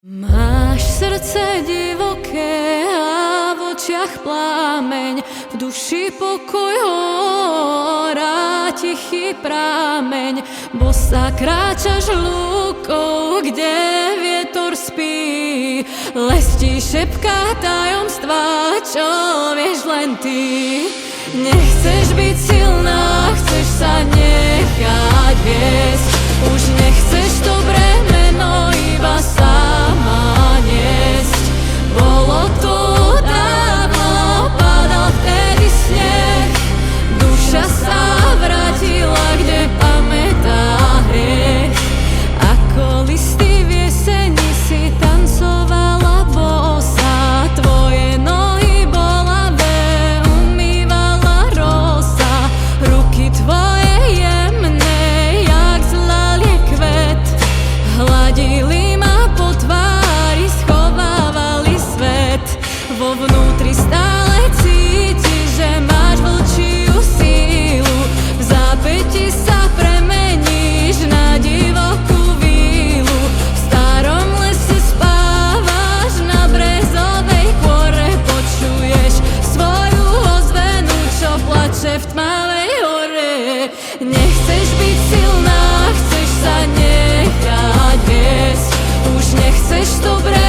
Máš srdce divoké a v očiach plámeň, v duši pokoj hora, tichý prámeň. Bosa kráčaš lúkou, kde vietor spí, les ti šepká tajomstvá, čo vieš len ty. Nechceš byť silná, chceš sa nechať viesť, už nechceš to bremeno iba sama niesť. Bolo to dávno, padal vtedy sneh, duša sa vrátila, kde pamätá hriech. Ako listy v jeseni si tancovala bosa, tvoje nohy bolavé umývala rosa, ruky tvoje jemné, jak zlalie kvet, hladili ma po tvári, schovávali svet. Vo vnútri stále cítiš, že máš vlčiu sílu, v zápäti sa premeníš na divokú vílu. V starom lese spávaš, na brezovej kôre počuješ svoju ozvenu, čo plače v tmavej hore. Nechceš byť silná, chceš sa nechať viesť, už nechceš to brať